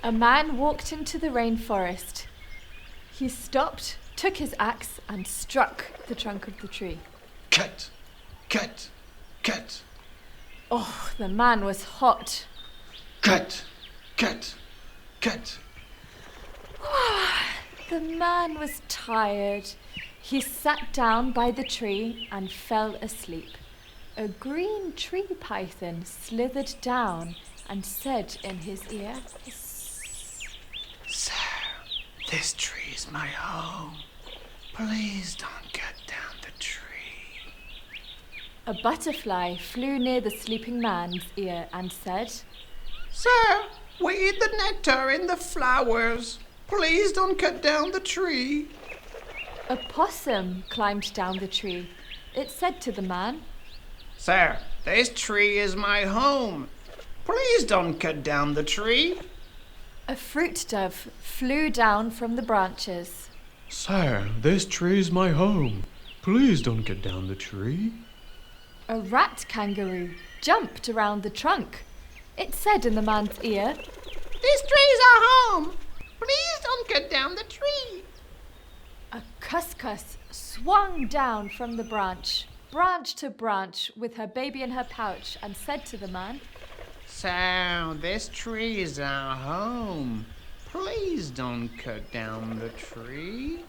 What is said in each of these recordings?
A man walked into the rainforest. He stopped, took his axe, and struck the trunk of the tree. Cut! Cut! Cut! Oh, the man was hot. Cut! Cut! Cut! The man was tired. He sat down by the tree and fell asleep. A green tree python slithered down and said in his ear, "Sir, this tree is my home. Please don't cut down the tree." A butterfly flew near the sleeping man's ear and said, "Sir, we eat the nectar in the flowers. Please don't cut down the tree." A possum climbed down the tree. It said to the man, "Sir, this tree is my home. Please don't cut down the tree." A fruit dove flew down from the branches. "Sir, this tree is my home. Please don't cut down the tree." A rat-kangaroo jumped around the trunk. It said in the man's ear, "This tree is our home. Please don't cut down the tree." A cuscus swung down from the branch to branch, with her baby in her pouch, and said to the man, "So, this tree is our home. Please don't cut down the tree."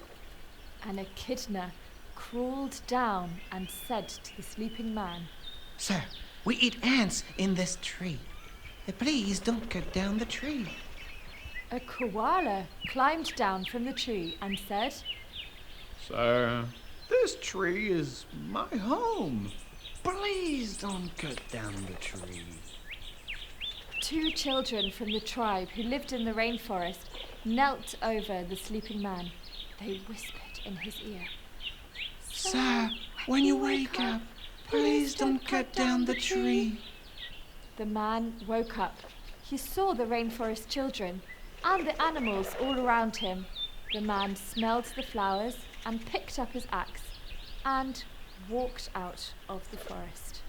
An echidna crawled down and said to the sleeping man, "Sir, we eat ants in this tree. Please don't cut down the tree." A koala climbed down from the tree and said, "Sir, This tree is my home. Please don't cut down the tree." Two children from the tribe who lived in the rainforest knelt over the sleeping man. They whispered in his ear, "Sir, when you wake up, please don't cut down the tree." The man woke up. He saw the rainforest children and the animals all around him. The man smelled the flowers and picked up his axe and walked out of the forest.